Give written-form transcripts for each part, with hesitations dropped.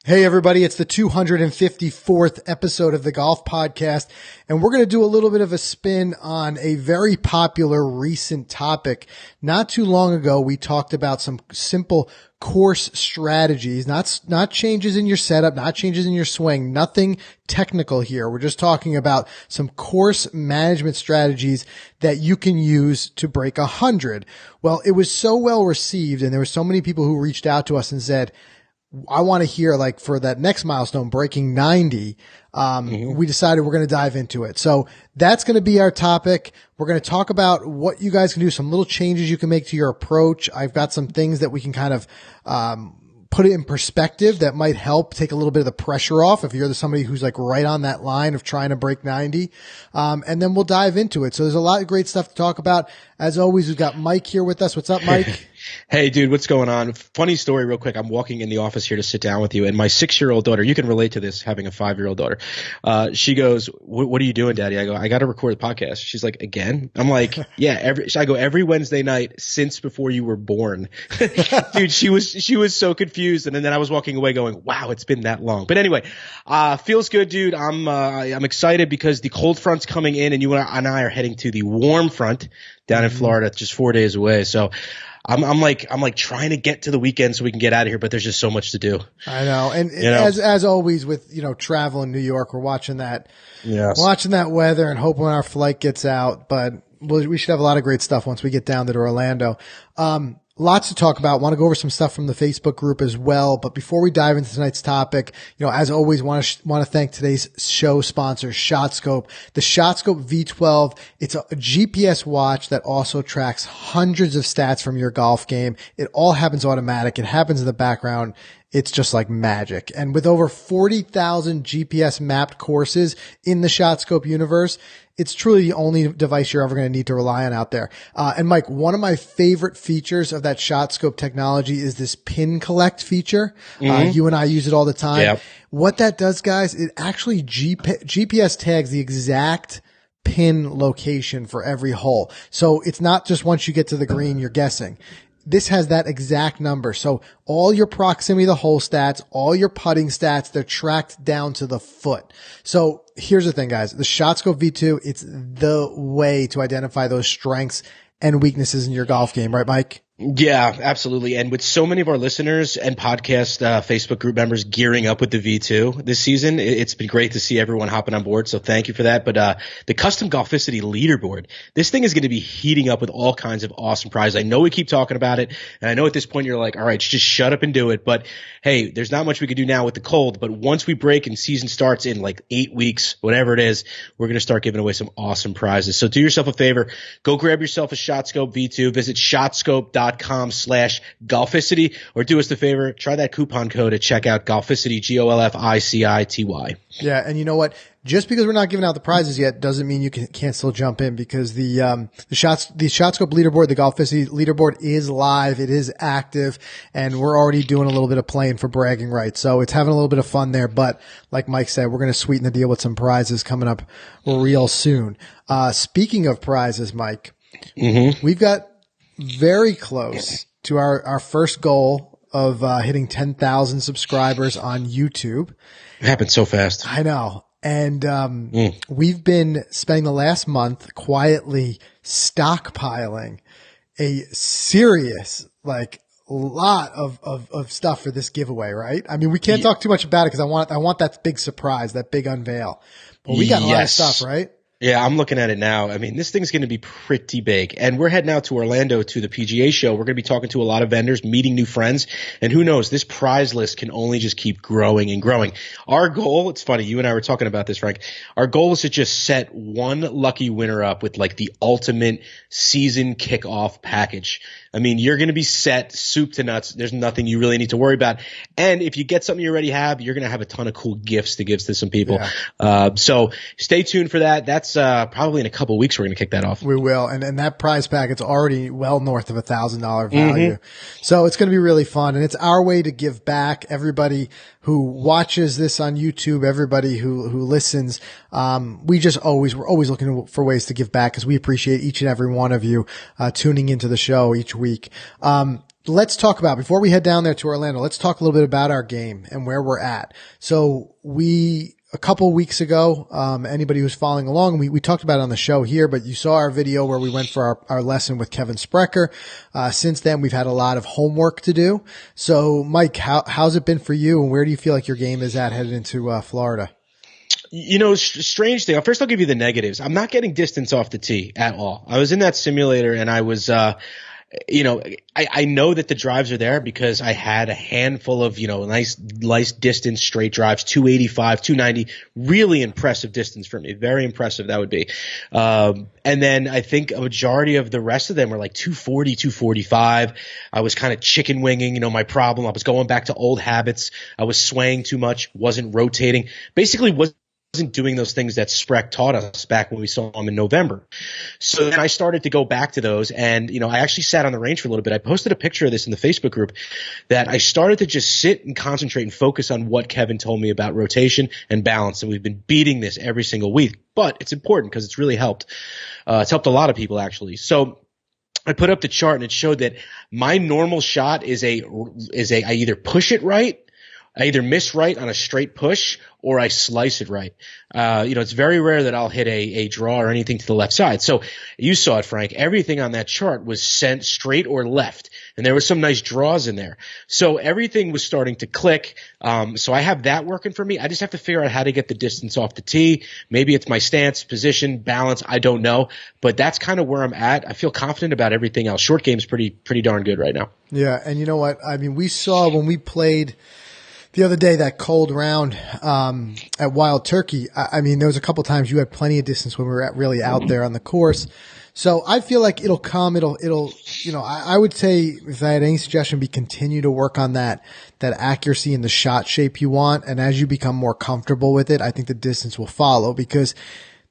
Hey everybody, it's the 254th episode of the Golf Podcast, and we're going to do a little bit of a spin on a very popular recent topic. Not too long ago, we talked about some simple course strategies, not changes in your setup, not changes in your swing, nothing technical here. We're just talking about some course management strategies that you can use to break 100. Well, it was so well received, and there were so many people who reached out to us and said, I want to hear, like, for that next milestone, breaking 90. We decided we're going to dive into it. So that's going to be our topic. We're going to talk about what you guys can do, some little changes you can make to your approach. I've got some things that we can kind of, put it in perspective that might help take a little bit of the pressure off if you're somebody who's like right on that line of trying to break 90. And then we'll dive into it. So there's a lot of great stuff to talk about. As always, we've got Mike here with us. What's up, Mike? Hey, dude, what's going on? Funny story real quick. I'm walking in the office here to sit down with you, and my 6-year-old daughter, you can relate to this, having a 5-year-old daughter. She goes, what are you doing, Daddy? I go, I got to record a podcast. She's like, again? I'm like, yeah, I go every Wednesday night since before you were born. Dude, she was so confused. And then I was walking away going, wow, it's been that long. But anyway, feels good, dude. I'm excited because the cold front's coming in, and you and I are heading to the warm front down in Florida, just 4 days away. So I'm like trying to get to the weekend so we can get out of here, but there's just so much to do. I know. And as always with, travel in New York, we're watching that weather and hoping our flight gets out, but we should have a lot of great stuff once we get down to Orlando. Lots to talk about. Want to go over some stuff from the Facebook group as well. But before we dive into tonight's topic, as always, want to thank today's show sponsor, ShotScope. The ShotScope V12, it's a GPS watch that also tracks hundreds of stats from your golf game. It all happens automatic. It happens in the background. It's just like magic. And with over 40,000 GPS mapped courses in the ShotScope universe, it's truly the only device you're ever going to need to rely on out there. And Mike, one of my favorite features of that ShotScope technology is this pin collect feature. You and I use it all the time. Yep. What that does, guys, it actually GPS tags the exact pin location for every hole. So it's not just once you get to the green, you're guessing. This has that exact number. So all your proximity to the hole stats, all your putting stats, they're tracked down to the foot. So here's the thing, guys. The ShotScope V2, it's the way to identify those strengths and weaknesses in your golf game. Right, Mike? Yeah, absolutely. And with so many of our listeners and podcast Facebook group members gearing up with the V2 this season, it's been great to see everyone hopping on board. So thank you for that. But the custom Golficity leaderboard, this thing is going to be heating up with all kinds of awesome prizes. I know we keep talking about it, and I know at this point you're like, all right, just shut up and do it. But hey, there's not much we could do now with the cold. But once we break and season starts in like 8 weeks, whatever it is, we're going to start giving away some awesome prizes. So do yourself a favor, go grab yourself a ShotScope V2. Visit shotscope.com/Golficity, or do us the favor, try that coupon code at checkout, Golficity, Golficity. Yeah, and you know what? Just because we're not giving out the prizes yet doesn't mean you can't still jump in, because the ShotScope leaderboard, the Golficity leaderboard is live. It is active, and we're already doing a little bit of playing for bragging rights. So it's having a little bit of fun there. But like Mike said, we're going to sweeten the deal with some prizes coming up real soon. Speaking of prizes, Mike, we've got very close to our first goal of hitting 10,000 subscribers on YouTube. It happened so fast. I know. And we've been spending the last month quietly stockpiling a serious, lot of stuff for this giveaway, right? I mean, we can't talk too much about it because I want that big surprise, that big unveil. But we got a lot of stuff, right? Yeah, I'm looking at it now. I mean, this thing's going to be pretty big. And we're heading out to Orlando to the PGA show. We're going to be talking to a lot of vendors, meeting new friends. And who knows, this prize list can only just keep growing and growing. Our goal, it's funny, you and I were talking about this, Frank. Our goal is to just set one lucky winner up with the ultimate season kickoff package. I mean, you're going to be set soup to nuts. There's nothing you really need to worry about. And if you get something you already have, you're going to have a ton of cool gifts to give to some people. Yeah. So stay tuned for that. That's probably in a couple of weeks we're going to kick that off. We will. And that prize packet's already well north of $1,000 value. So it's going to be really fun. And it's our way to give back. Everybody who watches this on YouTube, everybody who listens, we're always looking for ways to give back because we appreciate each and every one of you tuning into the show each week. let's talk about, before we head down there to Orlando, let's talk a little bit about our game and where we're at. So a couple weeks ago, anybody who's following along, we talked about it on the show here, but you saw our video where we went for our lesson with Kevin Sprecher. Since then, we've had a lot of homework to do. So Mike, how's it been for you, and where do you feel like your game is at headed into Florida? Strange thing. First, I'll give you the negatives. I'm not getting distance off the tee at all. I was in that simulator and I was, I know that the drives are there because I had a handful of, nice distance straight drives, 285, 290, really impressive distance for me. Very impressive, that would be. And then I think a majority of the rest of them were like 240, 245. I was kind of chicken winging, my problem. I was going back to old habits. I was swaying too much, wasn't rotating. Basically wasn't doing those things that Spreck taught us back when we saw him in November. So then I started to go back to those, and I actually sat on the range for a little bit. I posted a picture of this in the Facebook group that I started to just sit and concentrate and focus on what Kevin told me about rotation and balance, and we've been beating this every single week. But it's important because it's really helped. It's helped a lot of people actually. So I put up the chart and it showed that my normal shot is I either push it right, I either miss right on a straight push, or I slice it right. It's very rare that I'll hit a draw or anything to the left side. So you saw it, Frank. Everything on that chart was sent straight or left, and there was some nice draws in there. So everything was starting to click. So I have that working for me. I just have to figure out how to get the distance off the tee. Maybe it's my stance, position, balance. I don't know, but that's kind of where I'm at. I feel confident about everything else. Short game's pretty darn good right now. Yeah, and you know what? I mean, we saw when we played the other day, that cold round at Wild Turkey, I mean, there was a couple times you had plenty of distance when we were really out there on the course. So I feel like it'll come. I would say, if I had any suggestion, be continue to work on that accuracy and the shot shape you want. And as you become more comfortable with it, I think the distance will follow, because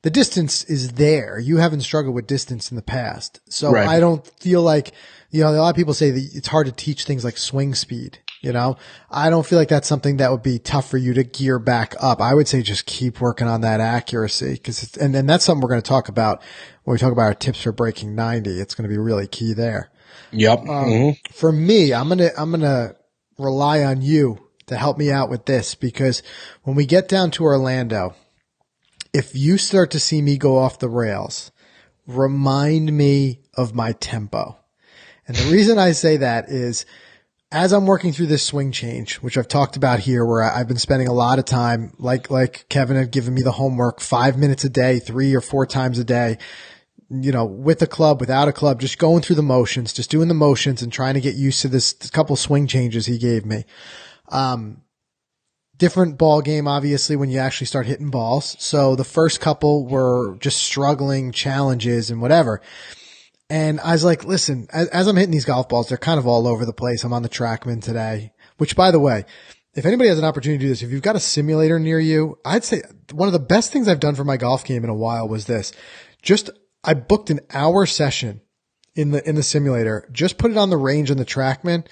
the distance is there. You haven't struggled with distance in the past. So right. I don't feel like, a lot of people say that it's hard to teach things like swing speed. I don't feel like that's something that would be tough for you to gear back up. I would say just keep working on that accuracy, and that's something we're going to talk about when we talk about our tips for breaking 90. It's going to be really key there. Yep. For me, I'm going to rely on you to help me out with this, because when we get down to Orlando, if you start to see me go off the rails, remind me of my tempo. And the reason I say that is, as I'm working through this swing change, which I've talked about here, where I've been spending a lot of time, like Kevin had given me the homework, 5 minutes a day, 3 or 4 times a day, with a club, without a club, just going through the motions, just doing the motions and trying to get used to this couple swing changes he gave me. Different ball game, obviously, when you actually start hitting balls. So the first couple were just struggling challenges and whatever. And I was like, listen, as I'm hitting these golf balls, they're kind of all over the place. I'm on the TrackMan today, which, by the way, if anybody has an opportunity to do this, if you've got a simulator near you, I'd say one of the best things I've done for my golf game in a while was this. I booked an hour session in the simulator, just put it on the range on the TrackMan.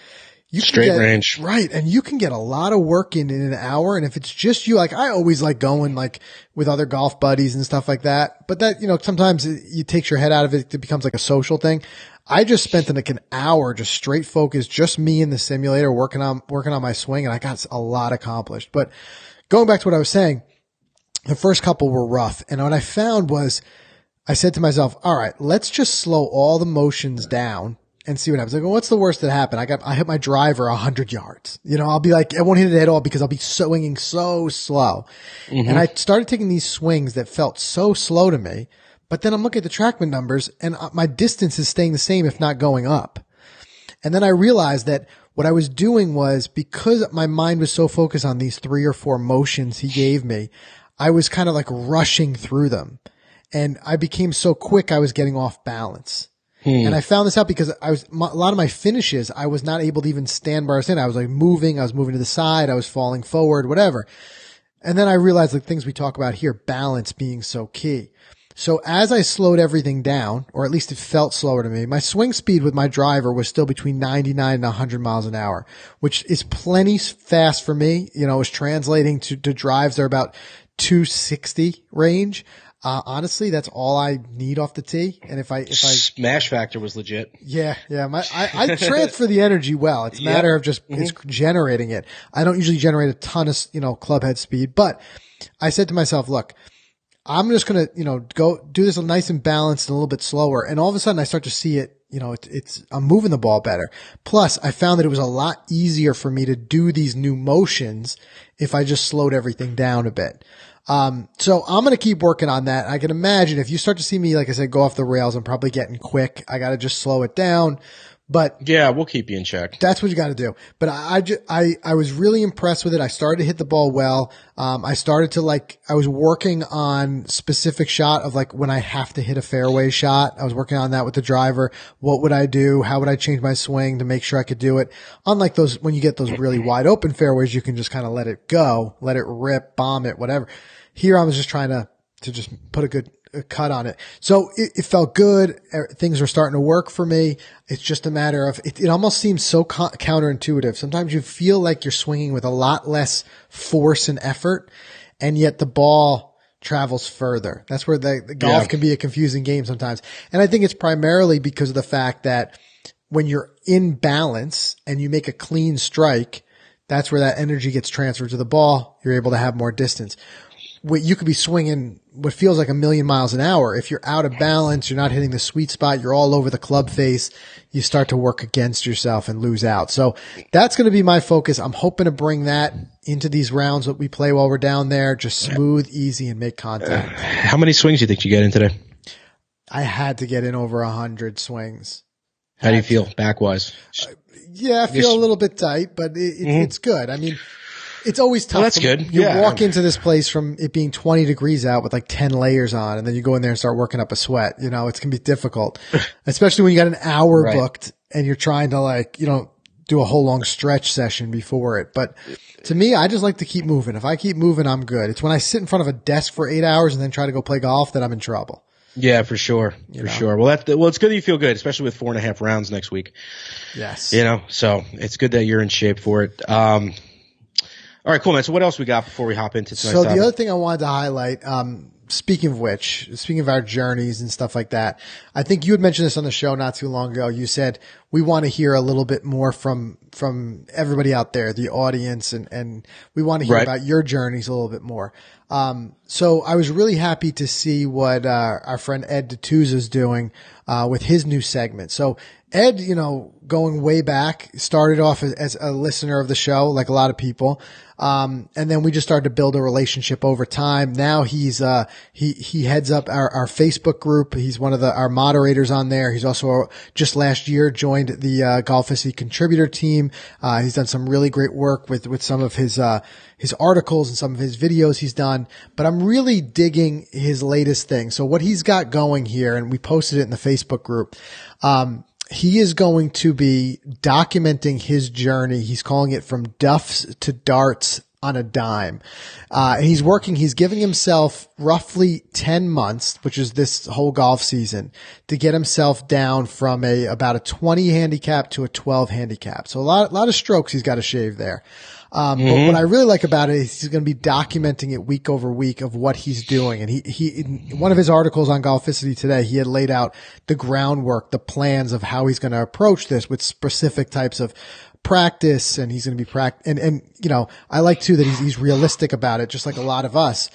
Straight range. Right. And you can get a lot of work in an hour. And if it's just you, like I always like going like with other golf buddies and stuff like that. But that, sometimes it takes your head out of it. It becomes like a social thing. I just spent like an hour just straight focused, just me in the simulator working on my swing. And I got a lot accomplished. But going back to what I was saying, the first couple were rough. And what I found was I said to myself, all right, let's just slow all the motions down and see what happens. Like, well, what's the worst that happened? I hit my driver 100 yards. I'll be like, I won't hit it at all because I'll be swinging so slow. Mm-hmm. And I started taking these swings that felt so slow to me, but then I'm looking at the TrackMan numbers and my distance is staying the same, if not going up. And then I realized that what I was doing was, because my mind was so focused on these 3 or 4 motions he gave me, I was kind of like rushing through them. And I became so quick, I was getting off balance. And I found this out because a lot of my finishes, I was not able to even stand where I was standing. I was like moving, I was moving to the side, I was falling forward, whatever. And then I realized, like things we talk about here, balance being so key. So as I slowed everything down, or at least it felt slower to me, my swing speed with my driver was still between 99 and 100 miles an hour, which is plenty fast for me. You know, it was translating to drives that are about 260 range. Honestly, that's all I need off the tee. And if I smash factor was legit. Yeah. I transfer the energy well. It's a matter of just, it's generating it. I don't usually generate a ton of, club head speed, but I said to myself, look, I'm just going to, go do this nice and balanced and a little bit slower. And all of a sudden I start to see it, I'm moving the ball better. Plus I found that it was a lot easier for me to do these new motions if I just slowed everything down a bit. So I'm going to keep working on that. I can imagine if you start to see me, like I said, go off the rails, I'm probably getting quick. I got to just slow it down. But yeah, we'll keep you in check. That's what you got to do. But I was really impressed with it. I started to hit the ball well. I started to I was working on specific shot of when I have to hit a fairway shot. I was working on that with the driver. What would I do? How would I change my swing to make sure I could do it? Unlike those, when you get those really wide open fairways, you can just kind of let it go, let it rip, bomb it, whatever. Here I was just trying to just put a good cut on it. So it felt good. Things were starting to work for me. It's just a matter of, it almost seems so counterintuitive. Sometimes you feel like you're swinging with a lot less force and effort, and yet the ball travels further. That's where the golf can be a confusing game sometimes. And I think it's primarily because of the fact that when you're in balance and you make a clean strike, that's where that energy gets transferred to the ball. You're able to have more distance. You could be swinging what feels like 1,000,000 miles an hour. If you're out of balance, you're not hitting the sweet spot, you're all over the club face, you start to work against yourself and lose out. So that's going to be my focus. I'm hoping to bring that into these rounds that we play while we're down there. Just smooth, easy, and make contact. How many swings do you think you get in today? I had to get in over 100 swings. How do you feel back-wise? I feel a little bit tight, but it's good. I mean, it's always tough. Well, that's good. You walk into this place from it being 20 degrees out with 10 layers on, and then you go in there and start working up a sweat. It's going to be difficult, especially when you got an hour booked and you're trying to do a whole long stretch session before it. But to me, I just like to keep moving. If I keep moving, I'm good. It's when I sit in front of a desk for 8 hours and then try to go play golf that I'm in trouble. Yeah, for sure. Sure. Well, it's good that you feel good, especially with 4.5 rounds next week. Yes. So it's good that you're in shape for it. All right, cool, man. So what else we got before we hop into tonight's topic? So the other thing I wanted to highlight, speaking of our journeys and stuff like that, I think you had mentioned this on the show not too long ago. You said we want to hear a little bit more from everybody out there, the audience, and we want to hear about your journeys a little bit more. So I was really happy to see what our friend Ed D'Attusa is doing with his new segment. So Ed, going way back, started off as a listener of the show, like a lot of people. And then we just started to build a relationship over time. Now he heads up our Facebook group. He's one of our moderators on there. He's also just last year joined the Golficity contributor team. He's done some really great work with some of his articles and some of his videos he's done, but I'm really digging his latest thing. So what he's got going here, and we posted it in the Facebook group, he is going to be documenting his journey. He's calling it From Duffs to Darts on a Dime. He's giving himself roughly 10 months, which is this whole golf season, to get himself down from about a 20 handicap to a 12 handicap. So a lot of strokes he's got to shave there. But what I really like about it is he's going to be documenting it week over week of what he's doing. And he in one of his articles on Golficity today, he had laid out the groundwork, the plans of how he's going to approach this with specific types of practice. And he's going to be I like too that he's realistic about it, just like a lot of us.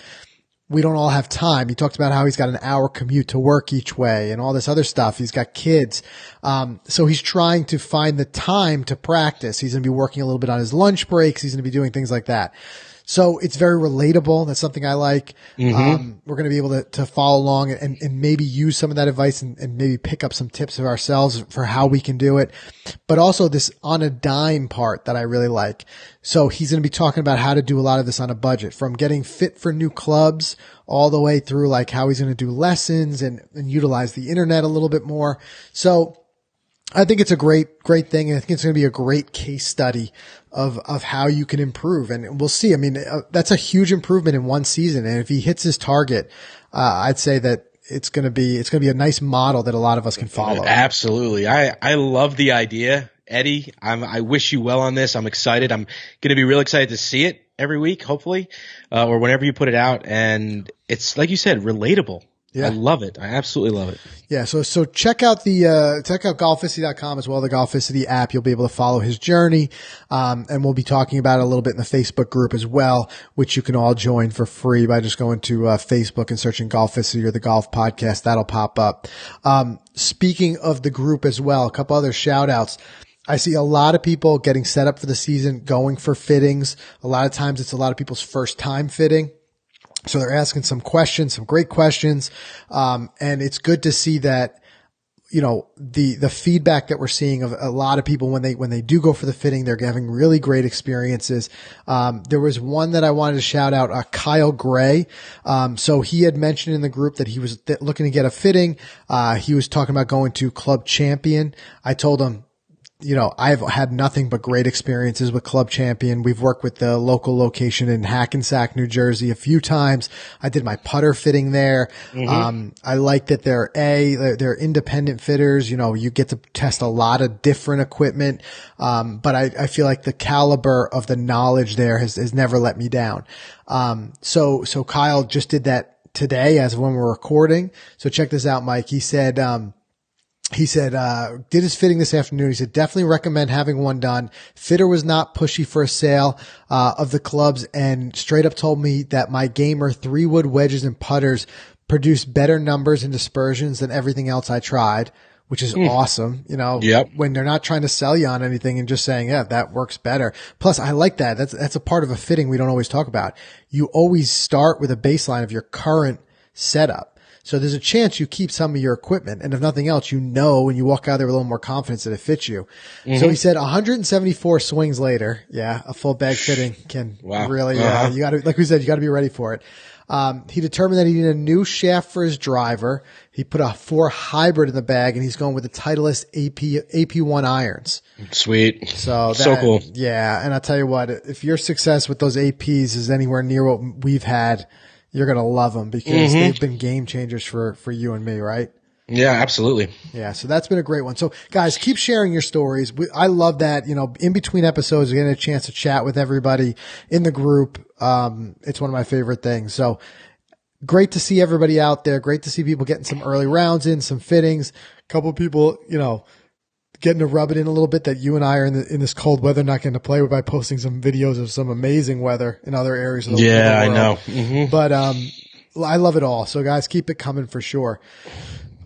We don't all have time. He talked about how he's got an hour commute to work each way and all this other stuff. He's got kids. So he's trying to find the time to practice. He's going to be working a little bit on his lunch breaks. He's going to be doing things like that. So it's very relatable. That's something I like. We're going to be able to follow along and maybe use some of that advice and maybe pick up some tips of ourselves for how we can do it. But also this on a dime part that I really like. So he's going to be talking about how to do a lot of this on a budget, from getting fit for new clubs all the way through how he's going to do lessons and utilize the internet a little bit more. So I think it's a great thing. And I think it's going to be a great case study of how you can improve. And we'll see. I mean, that's a huge improvement in one season. And if he hits his target, I'd say that it's going to be a nice model that a lot of us can follow. Absolutely. I love the idea. Eddie, I wish you well on this. I'm excited. I'm going to be real excited to see it every week, hopefully, or whenever you put it out. And it's, like you said, relatable. Yeah. I love it. I absolutely love it. Yeah. So check out golficity.com as well, the Golficity app. You'll be able to follow his journey. And we'll be talking about it a little bit in the Facebook group as well, which you can all join for free by just going to Facebook and searching Golficity or the Golf Podcast. That'll pop up. Speaking of the group as well, a couple other shout outs. I see a lot of people getting set up for the season, going for fittings. A lot of times it's a lot of people's first time fitting. So they're asking some questions, some great questions. And it's good to see that, the feedback that we're seeing of a lot of people when they do go for the fitting, they're having really great experiences. There was one that I wanted to shout out, Kyle Gray. So he had mentioned in the group that he was looking to get a fitting. He was talking about going to Club Champion. I told him, I've had nothing but great experiences with Club Champion. We've worked with the local location in Hackensack, New Jersey a few times. I did my putter fitting there. Mm-hmm. I like that they're independent fitters. You get to test a lot of different equipment. But I feel like the caliber of the knowledge there has never let me down. So Kyle just did that today as of when we're recording. So check this out, Mike. He said, did his fitting this afternoon. He said, definitely recommend having one done. Fitter was not pushy for a sale, of the clubs and straight up told me that my Gamer 3-wood wedges and putters produce better numbers and dispersions than everything else I tried, which is awesome. Yep. When they're not trying to sell you on anything and just saying, yeah, that works better. Plus I like that. That's a part of a fitting we don't always talk about. You always start with a baseline of your current setup. So there's a chance you keep some of your equipment, and if nothing else, when you walk out there with a little more confidence that it fits you. Mm-hmm. So he said 174 swings later. Yeah. A full bag fitting can really, you gotta, like we said, you gotta be ready for it. He determined that he needed a new shaft for his driver. He put a 4 hybrid in the bag, and he's going with the Titleist AP1 irons. Sweet. So cool. Yeah. And I'll tell you what, if your success with those APs is anywhere near what we've had, you're going to love them because they've been game changers for you and me, right? Yeah, absolutely. Yeah. So that's been a great one. So guys, keep sharing your stories. I love that, in between episodes, getting a chance to chat with everybody in the group. It's one of my favorite things. So great to see everybody out there. Great to see people getting some early rounds in, some fittings, a couple of people, getting to rub it in a little bit that you and I are in this cold weather, not getting to play with by posting some videos of some amazing weather in other areas of the world. Yeah, I know. Mm-hmm. But, I love it all. So guys, keep it coming for sure.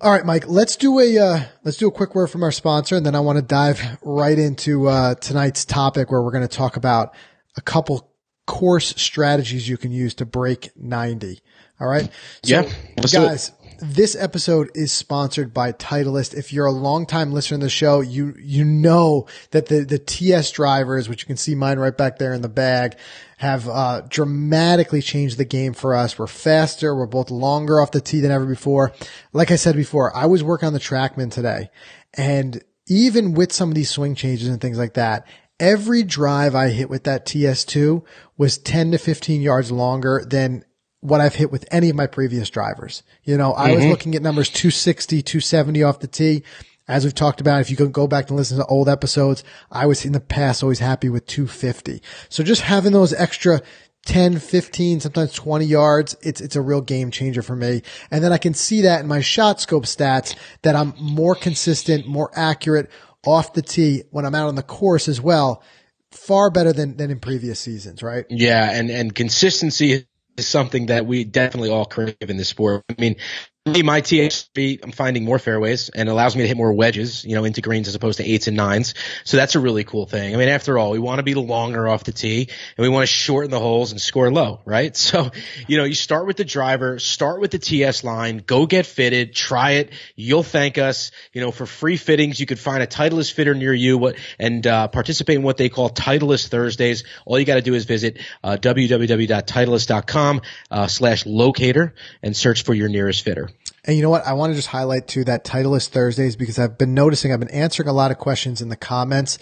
All right, Mike, let's do a quick word from our sponsor. And then I want to dive right into, tonight's topic where we're going to talk about a couple course strategies you can use to break 90. All right. So guys, this episode is sponsored by Titleist. If you're a longtime listener to the show, you know that the TS drivers, which you can see mine right back there in the bag, have dramatically changed the game for us. We're faster. We're both longer off the tee than ever before. Like I said before, I was working on the TrackMan today, and even with some of these swing changes and things like that, every drive I hit with that TS2 was 10 to 15 yards longer than what I've hit with any of my previous drivers. I was looking at numbers 260, 270 off the tee. As we've talked about, if you can go back and listen to old episodes, I was in the past always happy with 250. So just having those extra 10, 15, sometimes 20 yards, it's a real game changer for me. And then I can see that in my shot scope stats that I'm more consistent, more accurate off the tee when I'm out on the course as well. Far better than in previous seasons, right? Yeah. And consistency is something that we definitely all crave in this sport. I mean, my THB, I'm finding more fairways and allows me to hit more wedges, into greens as opposed to 8s and 9s. So that's a really cool thing. I mean, after all, we want to be longer off the tee and we want to shorten the holes and score low, right? So, you start with the driver, start with the TS line, go get fitted, try it. You'll thank us. For free fittings, you could find a Titleist fitter near you and participate in what they call Titleist Thursdays. All you got to do is visit www.titleist.com/locator and search for your nearest fitter. And you know what? I want to just highlight too that Titleist Thursdays because I've been answering a lot of questions in the comments,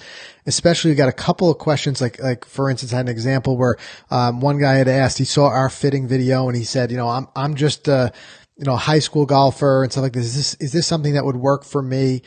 especially we got a couple of questions like for instance, I had an example where, one guy had asked, he saw our fitting video and he said, I'm just, high school golfer and stuff like this. Is this something that would work for me?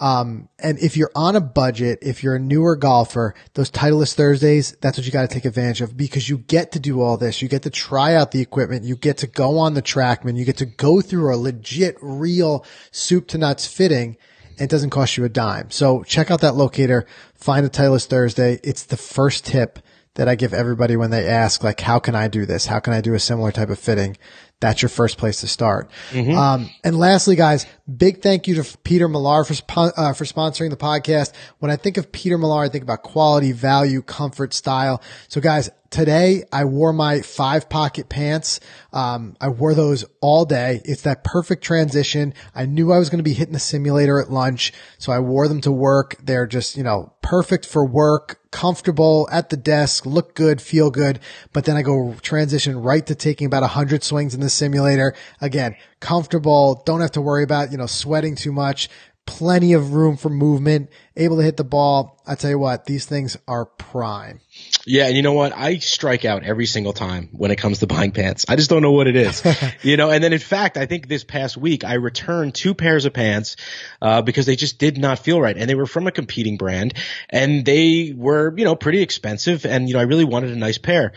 And if you're on a budget, if you're a newer golfer, those Titleist Thursdays, that's what you got to take advantage of, because you get to do all this. You get to try out the equipment. You get to go on the TrackMan. You get to go through a legit, real soup to nuts fitting. And it doesn't cost you a dime. So check out that locator, find a Titleist Thursday. It's the first tip that I give everybody when they ask, like, how can I do this? How can I do a similar type of fitting? That's your first place to start. Mm-hmm. And lastly, guys, big thank you to Peter Millar for sponsoring the podcast. When I think of Peter Millar, I think about quality, value, comfort, style. So guys, today I wore my 5-pocket pants. I wore those all day. It's that perfect transition. I knew I was going to be hitting the simulator at lunch, so I wore them to work. They're just, perfect for work, comfortable at the desk, look good, feel good. But then I go transition right to taking about 100 swings in the simulator. Again, comfortable, don't have to worry about, sweating too much, plenty of room for movement, able to hit the ball. I tell you what, these things are prime. Yeah. And you know what? I strike out every single time when it comes to buying pants. I just don't know what it is, and then in fact, I think this past week I returned 2 pairs of pants, because they just did not feel right. And they were from a competing brand and they were, pretty expensive. And, I really wanted a nice pair.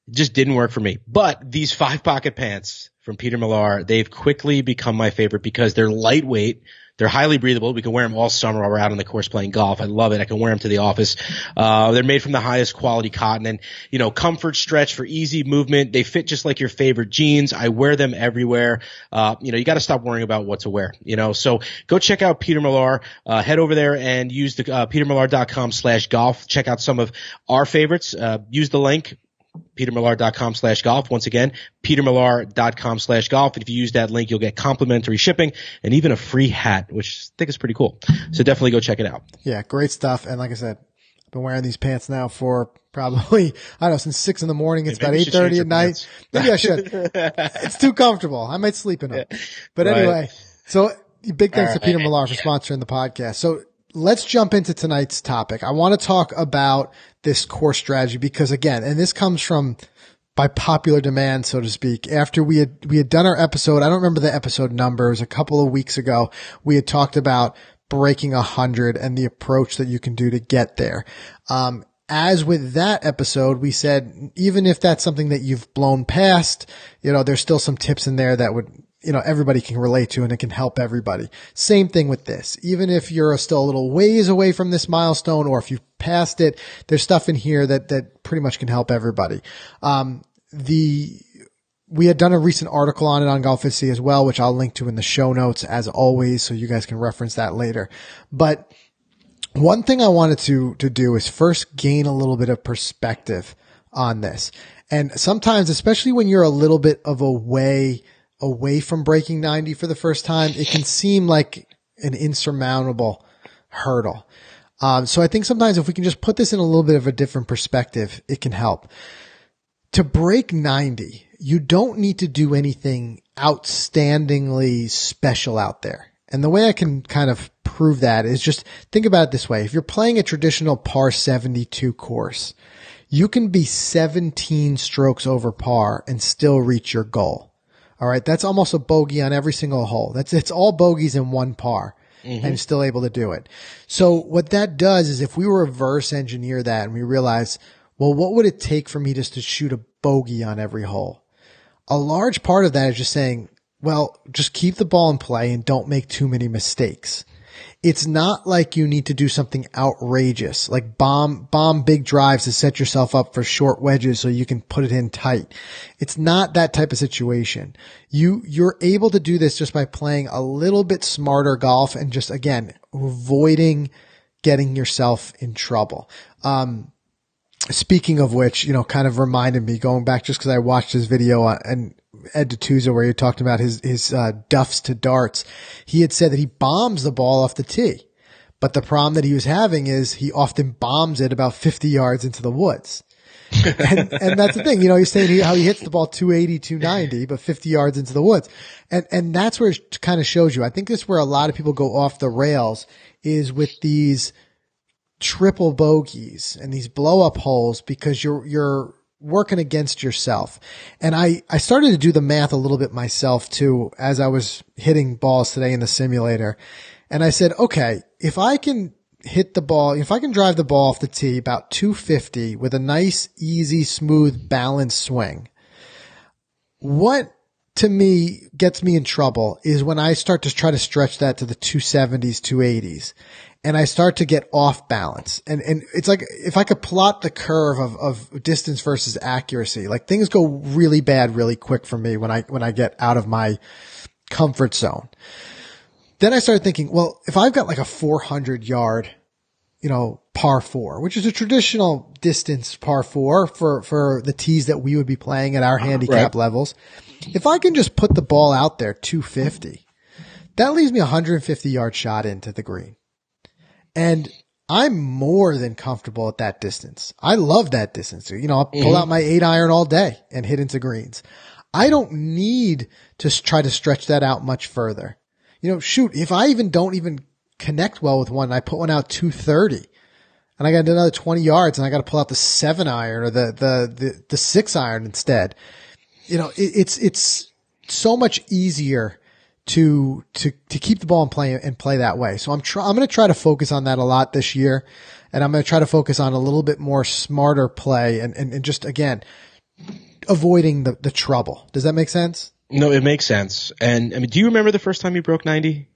It just didn't work for me. But these 5-pocket pants from Peter Millar, they've quickly become my favorite because they're lightweight. They're highly breathable. We can wear them all summer while we're out on the course playing golf. I love it. I can wear them to the office. They're made from the highest quality cotton and, comfort, stretch for easy movement. They fit just like your favorite jeans. I wear them everywhere. You got to stop worrying about what to wear, so go check out Peter Millar. Head over there and use the petermillar.com/golf. Check out some of our favorites. Use the link. petermillar.com/golf. Once again, petermillar.com/golf. And if you use that link, you'll get complimentary shipping and even a free hat, which I think is pretty cool. So definitely go check it out. Yeah, great stuff. And like I said, I've been wearing these pants now for probably, since 6 in the morning. It's about 8:30 at night. Maybe I should. It's too comfortable. I might sleep in them. But anyway, so big thanks to Peter Millar for sponsoring the podcast. So let's jump into tonight's topic. I want to talk about this course strategy because, again, and this comes from by popular demand, so to speak. After we had done our episode, I don't remember the episode numbers, a couple of weeks ago, we had talked about breaking 100 and the approach that you can do to get there. As with that episode, we said, even if that's something that you've blown past, there's still some tips in there that would, everybody can relate to and it can help everybody. Same thing with this. Even if you're still a little ways away from this milestone or if you've passed it, there's stuff in here that pretty much can help everybody. We had done a recent article on it on Golficity as well, which I'll link to in the show notes as always, so you guys can reference that later. But one thing I wanted to do is first gain a little bit of perspective on this. And sometimes, especially when you're a little bit of away from breaking 90 for the first time, it can seem like an insurmountable hurdle. So I think sometimes if we can just put this in a little bit of a different perspective, it can help. To break 90, you don't need to do anything outstandingly special out there. And the way I can kind of prove that is just think about it this way. If you're playing a traditional par 72 course, you can be 17 strokes over par and still reach your goal. All right. That's almost a bogey on every single hole. It's all bogeys in one par. Mm-hmm. And still able to do it. So what that does is if we reverse engineer that and we realize, well, what would it take for me just to shoot a bogey on every hole? A large part of that is just saying, well, just keep the ball in play and don't make too many mistakes. It's not like you need to do something outrageous, like bomb big drives to set yourself up for short wedges so you can put it in tight. It's not that type of situation. You're able to do this just by playing a little bit smarter golf and just, again, avoiding getting yourself in trouble. Speaking of which, kind of reminded me going back just because I watched his video and Ed DeTuza where he talked about his duffs to darts. He had said that he bombs the ball off the tee, but the problem that he was having is he often bombs it about 50 yards into the woods. and that's the thing, he's saying how he hits the ball 280, 290, but 50 yards into the woods. And that's where it kind of shows you. I think that's where a lot of people go off the rails is with these triple bogeys and these blow up holes because you're working against yourself. And I started to do the math a little bit myself too, as I was hitting balls today in the simulator. And I said, okay, if I can hit the ball, if I can drive the ball off the tee about 250 with a nice, easy, smooth, balanced swing, what to me gets me in trouble is when I start to try to stretch that to the 270s, 280s. And I start to get off balance. And it's like, if I could plot the curve of distance versus accuracy, like things go really bad really quick for me when I get out of my comfort zone. Then I started thinking, well, if I've got like a 400 yard, par four, which is a traditional distance par four for the tees that we would be playing at our handicap levels. If I can just put the ball out there 250, that leaves me a 150 yard shot into the green. And I'm more than comfortable at that distance. I love that distance. I'll pull out my 8-iron all day and hit into greens. I don't need to try to stretch that out much further. Shoot, if I don't even connect well with one, and I put one out 230 and I got another 20 yards and I got to pull out the 7-iron or the 6-iron instead. It's so much easier to keep the ball and play that way. So I'm going to try to focus on that a lot this year. And I'm going to try to focus on a little bit more smarter play and just, again, avoiding the trouble. Does that make sense? No, it makes sense. And I mean, do you remember the first time you broke 90?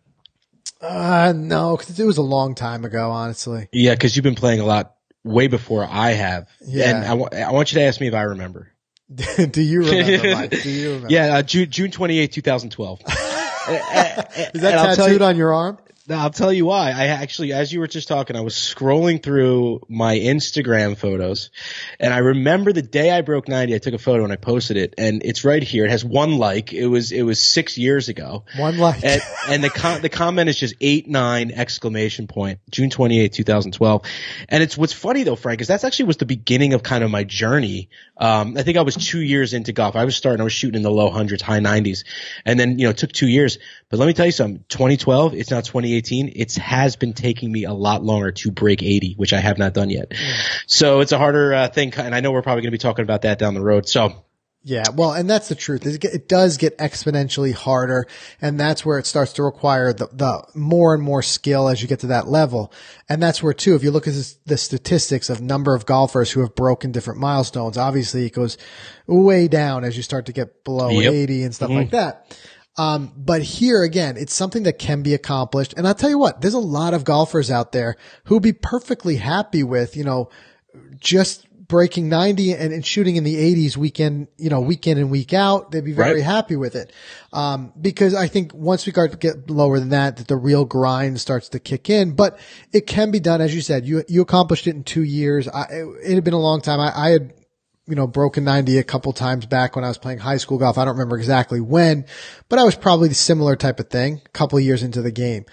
No, because it was a long time ago, honestly. Yeah, because you've been playing a lot way before I have. Yeah. And I want you to ask me if I remember. Do you remember, Mike? Do you remember? Yeah, June 28, 2012. Is that tattooed on your arm? No, I'll tell you why. I actually, as you were just talking, I was scrolling through my Instagram photos, and I remember the day I broke 90, I took a photo and I posted it, and it's right here. It has 1 like. It was 6 years ago. 1 like. And the comment is just 89 exclamation point, June 28, 2012. And it's what's funny though, Frank, is that's actually was the beginning of kind of my journey. I think I was 2 years into golf. I was shooting in the low hundreds, high 90s, and then it took 2 years. But let me tell you something. 2012, it's now 2018. It has been taking me a lot longer to break 80, which I have not done yet. So it's a harder thing, and I know we're probably going to be talking about that down the road. So. Yeah, well, and that's the truth. It does get exponentially harder, and that's where it starts to require the more and more skill as you get to that level. And that's where, too, if you look at the statistics of number of golfers who have broken different milestones, obviously it goes way down as you start to get below 80 and stuff like that. But here again, it's something that can be accomplished. And I'll tell you what, there's a lot of golfers out there who'd be perfectly happy with, just breaking 90 and shooting in the 80s week in and week out. They'd be very happy with it. Because I think once we start to get lower than that the real grind starts to kick in, but it can be done. As you said, you accomplished it in 2 years. It had been a long time. I had, broken 90 a couple times back when I was playing high school golf. I don't remember exactly when, but I was probably the similar type of thing a couple of years into the game.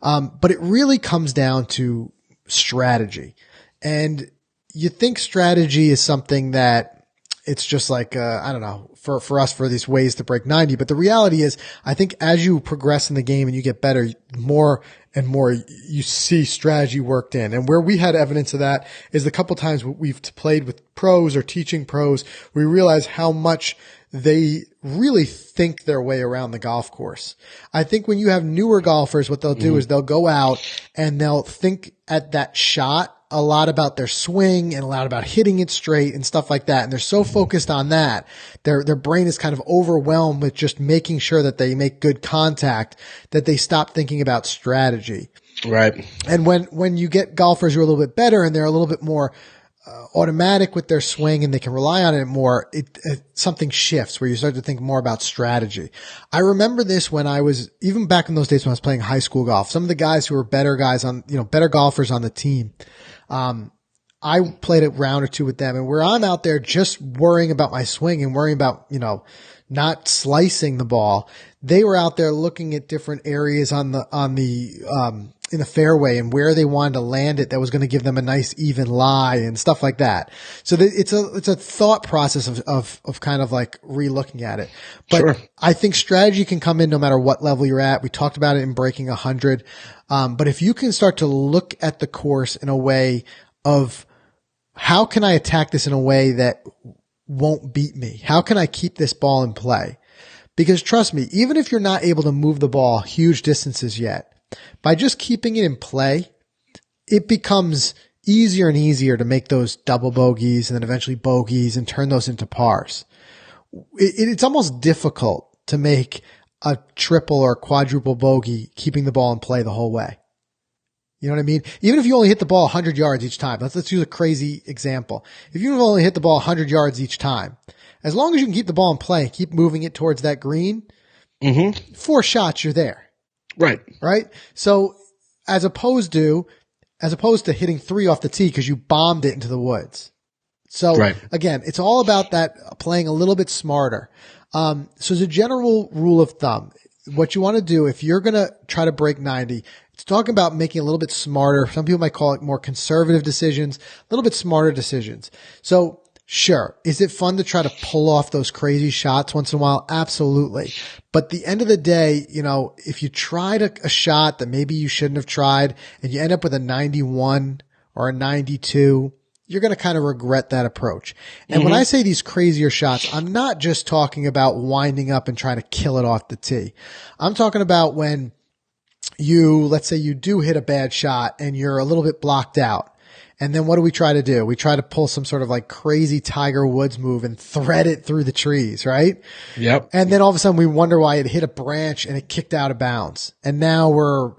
But it really comes down to strategy. And you think strategy is something that it's just like, I don't know, for us, for these ways to break 90. But the reality is, I think as you progress in the game and you get better, more and more you see strategy worked in. And where we had evidence of that is the couple times we've played with pros or teaching pros, we realize how much they really think their way around the golf course. I think when you have newer golfers, what they'll do is they'll go out and they'll think at that shot a lot about their swing and a lot about hitting it straight and stuff like that. And they're so focused on that. Their brain is kind of overwhelmed with just making sure that they make good contact that they stop thinking about strategy. Right. And when you get golfers who are a little bit better and they're a little bit more automatic with their swing and they can rely on it more, something shifts where you start to think more about strategy. I remember this when I was, even back in those days when I was playing high school golf, some of the guys who were better guys on, better golfers on the team, I played a round or two with them, and where I'm out there just worrying about my swing and worrying about, not slicing the ball, they were out there looking at different areas in the fairway and where they wanted to land it that was going to give them a nice even lie and stuff like that. So it's a thought process of kind of like re-looking at it. But sure. I think strategy can come in no matter what level you're at. We talked about it in breaking 100. But if you can start to look at the course in a way of how can I attack this in a way that won't beat me? How can I keep this ball in play? Because trust me, even if you're not able to move the ball huge distances yet, by just keeping it in play, it becomes easier and easier to make those double bogeys and then eventually bogeys and turn those into pars. It's almost difficult to make a triple or quadruple bogey keeping the ball in play the whole way. You know what I mean? Even if you only hit the ball 100 yards each time, let's use a crazy example. If you only hit the ball 100 yards each time, as long as you can keep the ball in play and keep moving it towards that green, 4 shots, you're there. Right. Right? So as opposed to hitting 3 off the tee because you bombed it into the woods. So again, it's all about that playing a little bit smarter. So as a general rule of thumb, what you want to do if you're going to try to break 90, it's talking about making a little bit smarter. Some people might call it more conservative decisions, a little bit smarter decisions. So sure, is it fun to try to pull off those crazy shots once in a while? Absolutely. But at the end of the day, you know, if you tried a shot that maybe you shouldn't have tried and you end up with a 91 or a 92, you're going to kind of regret that approach. And when I say these crazier shots, I'm not just talking about winding up and trying to kill it off the tee. I'm talking about when let's say you do hit a bad shot and you're a little bit blocked out. And then what do we try to do? We try to pull some sort of like crazy Tiger Woods move and thread it through the trees, right? Yep. And then all of a sudden we wonder why it hit a branch and it kicked out of bounds. And now we're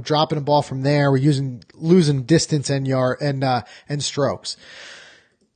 dropping a ball from there. We're losing distance and strokes.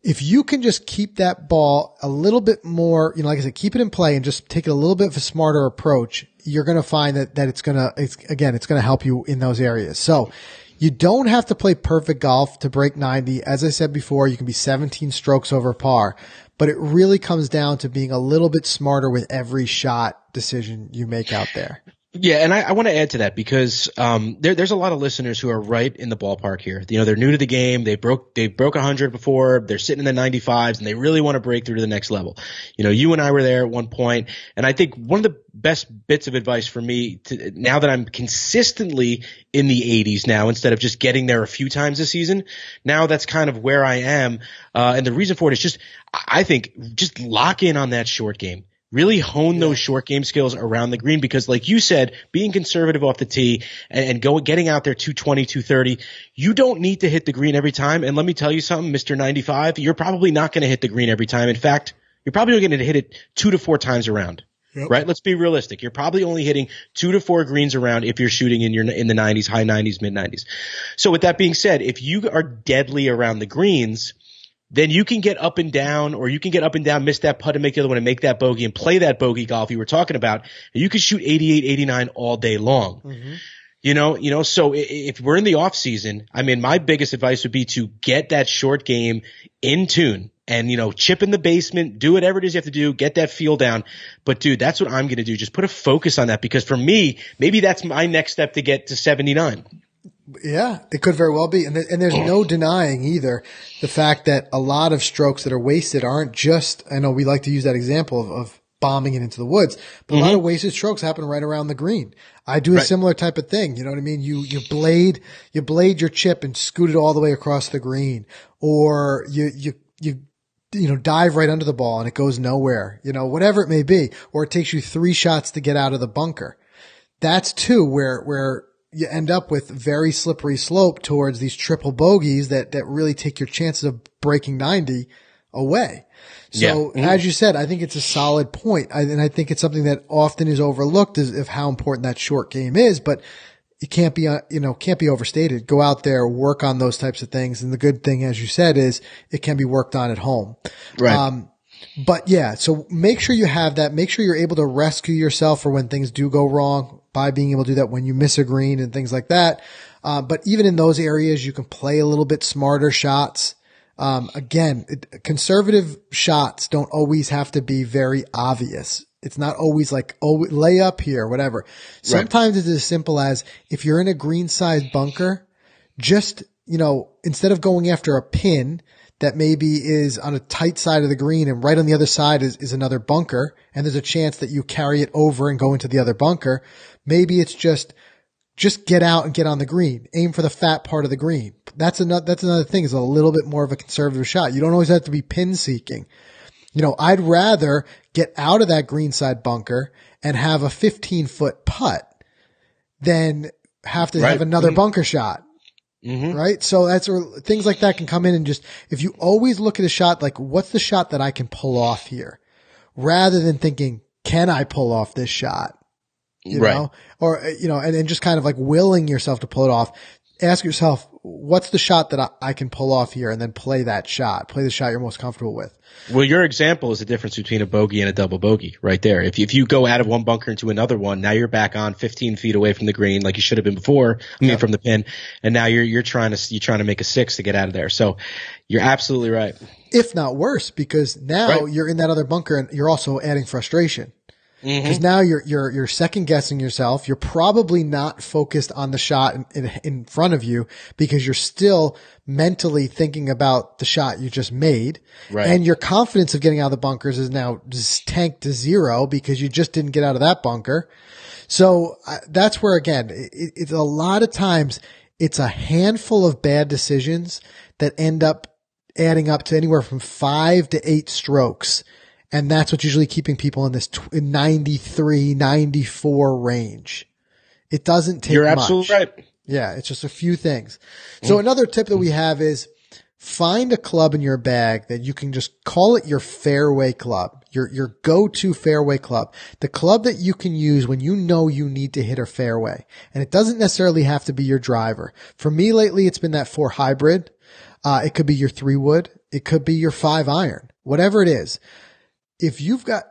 If you can just keep that ball a little bit more, like I said, keep it in play and just take it a little bit of a smarter approach, you're going to find that it's going to help you in those areas. So you don't have to play perfect golf to break 90. As I said before, you can be 17 strokes over par, but it really comes down to being a little bit smarter with every shot decision you make out there. Yeah, and I want to add to that because there's a lot of listeners who are right in the ballpark here. You know, they're new to the game. They broke 100 before. They're sitting in the 95s, and they really want to break through to the next level. You know, you and I were there at one point, and I think one of the best bits of advice for me now that I'm consistently in the 80s now instead of just getting there a few times a season, now that's kind of where I am. And the reason for it is I think just lock in on that short game. Really hone those short game skills around the green because like you said, being conservative off the tee and getting out there 220, 230, you don't need to hit the green every time. And let me tell you something, Mr. 95, you're probably not going to hit the green every time. In fact, you're probably going to hit it 2 to 4 times around. Yep. Right? Let's be realistic. You're probably only hitting 2 to 4 greens around if you're shooting in the 90s, high 90s, mid 90s. So with that being said, if you are deadly around the greens, then you can get up and down, or you can get up and down, miss that putt and make the other one and make that bogey and play that bogey golf you were talking about. And you can shoot 88, 89 all day long. Mm-hmm. You know, so if we're in the off season, I mean, my biggest advice would be to get that short game in tune and, chip in the basement, do whatever it is you have to do, get that feel down. But dude, that's what I'm going to do. Just put a focus on that because for me, maybe that's my next step to get to 79. Yeah, it could very well be. And there's no denying either the fact that a lot of strokes that are wasted aren't just, I know we like to use that example of bombing it into the woods, but a lot of wasted strokes happen right around the green. I do a similar type of thing. You know what I mean? You blade your chip and scoot it all the way across the green, or you dive right under the ball and it goes nowhere, whatever it may be, or it takes you 3 shots to get out of the bunker. That's too where you end up with very slippery slope towards these triple bogeys that really take your chances of breaking 90 away. So as you said, I think it's a solid point. And I think it's something that often is overlooked of how important that short game is, but it can't be, can't be overstated. Go out there, work on those types of things. And the good thing, as you said, is it can be worked on at home. Right. But yeah, so make sure you have that. Make sure you're able to rescue yourself for when things do go wrong by being able to do that when you miss a green and things like that. But even in those areas, you can play a little bit smarter shots. Again, conservative shots don't always have to be very obvious. It's not always like, lay up here, whatever. Sometimes it's as simple as if you're in a green sized bunker, just, instead of going after a pin that maybe is on a tight side of the green and right on the other side is another bunker, and there's a chance that you carry it over and go into the other bunker. Maybe it's just just get out and get on the green. Aim for the fat part of the green. That's another thing, is a little bit more of a conservative shot. You don't always have to be pin seeking. I'd rather get out of that greenside bunker and have a 15-foot putt than have to have another bunker shot. Mm-hmm. Right. So that's where things like that can come in, and just, if you always look at a shot, like, what's the shot that I can pull off here, rather than thinking, can I pull off this shot? You know, or, and just kind of like willing yourself to pull it off. Ask yourself, what's the shot that I can pull off here, and then play that shot. Play the shot you're most comfortable with. Well, your example is the difference between a bogey and a double bogey right there. If you go out of one bunker into another one, now you're back on 15 feet away from the green, like you should have been before. From the pin, and now you're trying to make a 6 to get out of there. So you're absolutely right. If not worse, because now you're in that other bunker, and you're also adding frustration. Because now you're second guessing yourself. You're probably not focused on the shot in front of you, because you're still mentally thinking about the shot you just made. Right. And your confidence of getting out of the bunkers is now just tanked to 0, because you just didn't get out of that bunker. So that's where, again, it's a lot of times it's a handful of bad decisions that end up adding up to anywhere from 5 to 8 strokes. And that's what's usually keeping people in this 93, 94 range. It doesn't take much. You're absolutely right. Yeah, it's just a few things. So another tip that we have is find a club in your bag that you can just call it your fairway club, your go-to fairway club, the club that you can use when you know you need to hit a fairway. And it doesn't necessarily have to be your driver. For me lately, it's been that 4 hybrid. It could be your 3-wood. It could be your 5-iron, whatever it is. If you've got,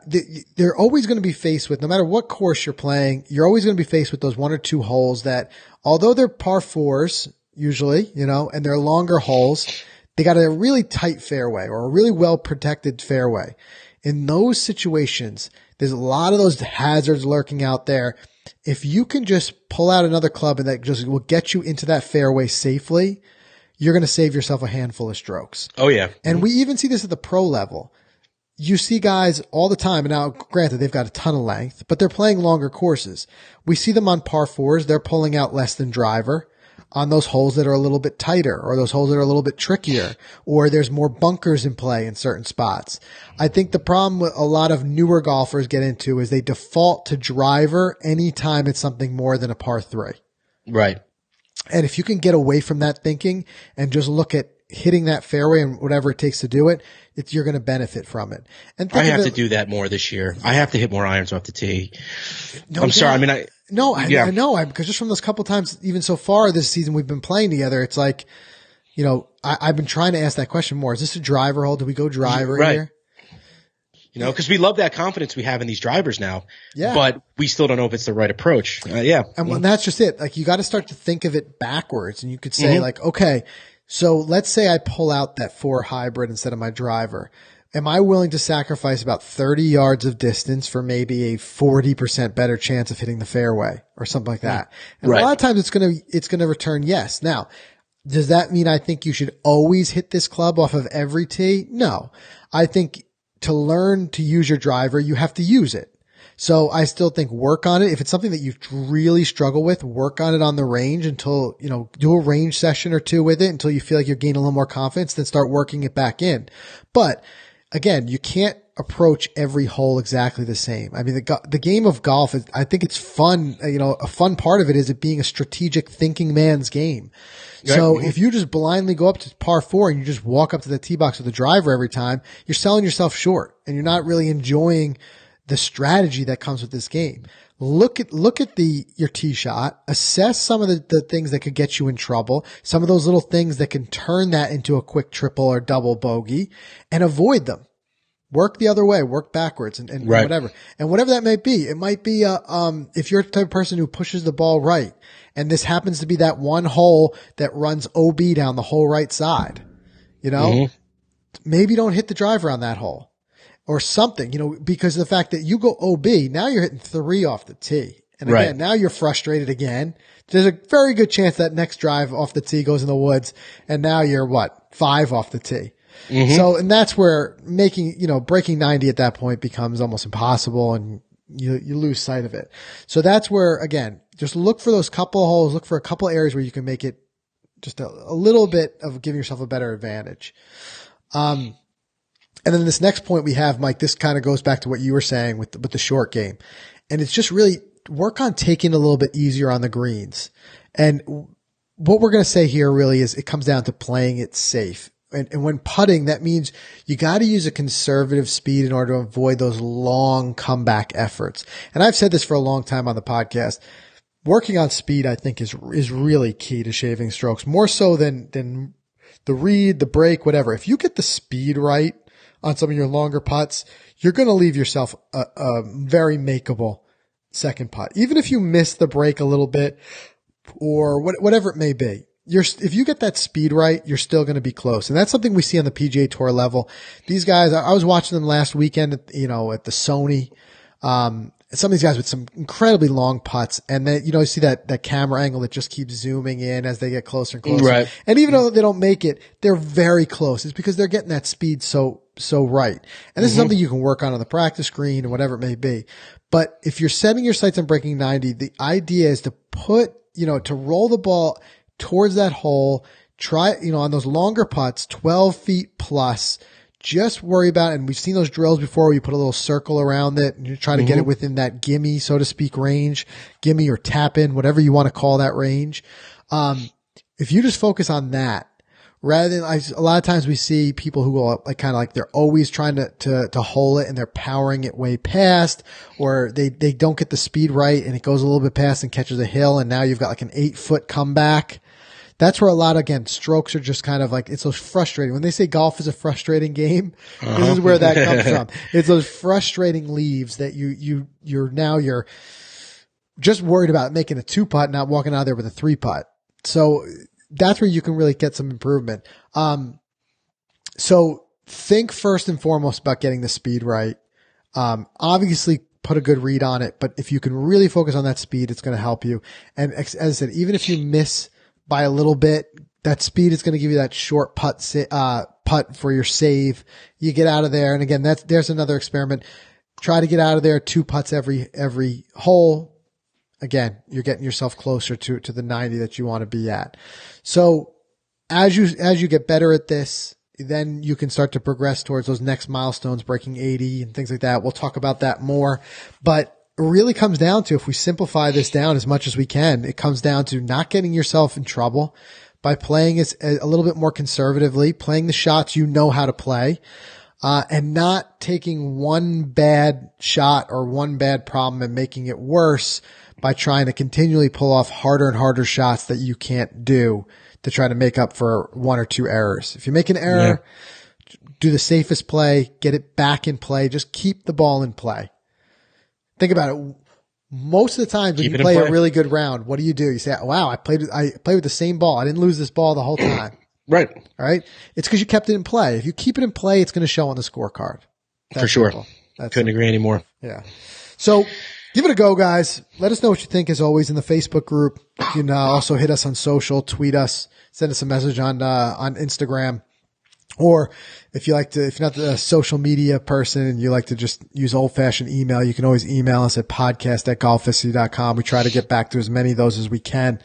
they're always going to be faced with, no matter what course you're playing, you're always going to be faced with those 1 or 2 holes that, although they're par 4s usually, and they're longer holes, they got a really tight fairway or a really well protected fairway. In those situations, there's a lot of those hazards lurking out there. If you can just pull out another club and that just will get you into that fairway safely, you're going to save yourself a handful of strokes. Oh yeah. And we even see this at the pro level. You see guys all the time, and now granted they've got a ton of length, but they're playing longer courses. We see them on par 4s. They're pulling out less than driver on those holes that are a little bit tighter, or those holes that are a little bit trickier, or there's more bunkers in play in certain spots. I think the problem with a lot of newer golfers get into is they default to driver anytime it's something more than a par 3. Right. And if you can get away from that thinking and just look at hitting that fairway and whatever it takes to do it, you're going to benefit from it. And I have to do that more this year. I have to hit more irons off the tee. I'm sorry. I mean, I know. Because just from those couple times, even so far this season we've been playing together, it's like, I've been trying to ask that question more. Is this a driver hole? Do we go driver here? Because we love that confidence we have in these drivers now. Yeah. But we still don't know if it's the right approach. And that's just it. Like, you got to start to think of it backwards. And you could say okay, so let's say I pull out that 4 hybrid instead of my driver. Am I willing to sacrifice about 30 yards of distance for maybe a 40% better chance of hitting the fairway or something like that? And a lot of times it's going to return yes. Now, does that mean I think you should always hit this club off of every tee? No. I think to learn to use your driver, you have to use it. So I still think work on it. If it's something that you really struggle with, work on it on the range until, do a range session or 2 with it until you feel like you're gaining a little more confidence, then start working it back in. But again, you can't approach every hole exactly the same. I mean, the game of golf is, I think it's fun. A fun part of it is it being a strategic thinking man's game. So if you just blindly go up to par 4 and you just walk up to the tee box with a driver every time, you're selling yourself short and you're not really enjoying the strategy that comes with this game. Look at your tee shot, assess some of the things that could get you in trouble, some of those little things that can turn that into a quick triple or double bogey, and avoid them. Work the other way, work backwards and whatever. And whatever that may be, it might be, if you're the type of person who pushes the ball right, and this happens to be that one hole that runs OB down the whole right side, maybe don't hit the driver on that hole. Or something, because of the fact that you go OB, now you're hitting 3 off the tee. And again, now you're frustrated again. There's a very good chance that next drive off the tee goes in the woods, and now you're 5 off the tee. So, and that's where breaking 90 at that point becomes almost impossible, and you lose sight of it. So that's where, again, just look for those couple of holes, look for a couple of areas where you can make it just a little bit of giving yourself a better advantage. And then this next point we have, Mike, this kind of goes back to what you were saying with the short game. And it's just really work on taking it a little bit easier on the greens. And what we're going to say here really is it comes down to playing it safe. And when putting, that means you got to use a conservative speed in order to avoid those long comeback efforts. And I've said this for a long time on the podcast. Working on speed, I think, is really key to shaving strokes, more so than the read, the break, whatever. If you get the speed right on some of your longer putts, you're going to leave yourself a very makeable second putt. Even if you miss the break a little bit or whatever it may be. If you get that speed right, you're still going to be close. And that's something we see on the PGA Tour level. These guys, I was watching them last weekend at the Sony. Some of these guys with some incredibly long putts, and then, you see that camera angle that just keeps zooming in as they get closer and closer. Right. And even though they don't make it, they're very close. It's because they're getting that speed so right. And this is something you can work on the practice green or whatever it may be. But if you're setting your sights on breaking 90, the idea is to to roll the ball towards that hole, try, on those longer putts, 12 feet plus, just worry about, and we've seen those drills before where you put a little circle around it and you try to get it within that gimme, so to speak, range, gimme or tap in, whatever you want to call that range. If you just focus on that, rather than, a lot of times we see people who will they're always trying to hole it and they're powering it way past, or they don't get the speed right and it goes a little bit past and catches a hill, and now you've got like an 8-foot comeback. That's where a lot, again, strokes are just kind of like, it's so frustrating. When they say golf is a frustrating game, this is where that comes from. It's those frustrating leaves that you're just worried about making a 2-putt, not walking out there with a 3-putt. So that's where you can really get some improvement. So think first and foremost about getting the speed right. Obviously put a good read on it, but if you can really focus on that speed, it's going to help you. And as I said, even if you miss by a little bit, that speed is going to give you that short putt for your save. You get out of there. And again, there's another experiment. Try to get out of there 2 putts every hole. Again, you're getting yourself closer to the 90 that you want to be at. So as you get better at this, then you can start to progress towards those next milestones, breaking 80 and things like that. We'll talk about that more, but it really comes down to, if we simplify this down as much as we can, it comes down to not getting yourself in trouble by playing a little bit more conservatively, playing the shots you know how to play, and not taking one bad shot or one bad problem and making it worse by trying to continually pull off harder and harder shots that you can't do to try to make up for 1 or 2 errors. If you make an error, do the safest play, get it back in play, just keep the ball in play. Think about it. Most of the time when you play a really good round, what do? You say, wow, I played with the same ball. I didn't lose this ball the whole time. Right. All right. It's because you kept it in play. If you keep it in play, it's going to show on the scorecard. For sure. Couldn't agree anymore. Yeah. So give it a go, guys. Let us know what you think, as always, in the Facebook group. You can also hit us on social, tweet us, send us a message on Instagram. Or if you're not the social media person and you like to just use old-fashioned email, you can always email us at podcast@golficity.com. We try to get back to as many of those as we can.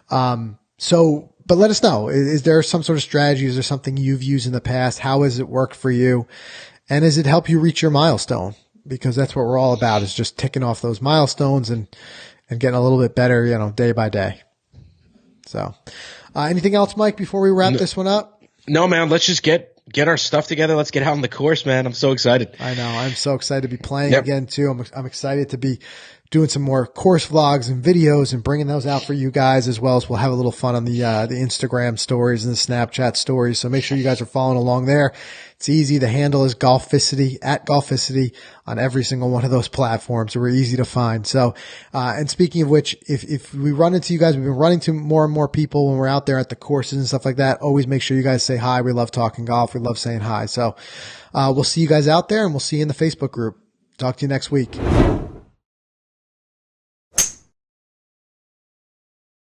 But let us know. Is there some sort of strategy? Is there something you've used in the past? How has it worked for you? And does it help you reach your milestone? Because that's what we're all about, is just ticking off those milestones and getting a little bit better, day by day. So, anything else, Mike, before we wrap this one up? No, man, let's just get our stuff together. Let's get out on the course, man. I'm so excited. I know. I'm so excited to be playing again too. I'm excited to be doing some more course vlogs and videos and bringing those out for you guys, as well as we'll have a little fun on the Instagram stories and the Snapchat stories. So make sure you guys are following along there. It's easy. The handle is Golficity, @Golficity, on every single one of those platforms. We're easy to find. So, and speaking of which, if we run into you guys, we've been running to more and more people when we're out there at the courses and stuff like that. Always make sure you guys say hi. We love talking golf. We love saying hi. So, we'll see you guys out there, and we'll see you in the Facebook group. Talk to you next week.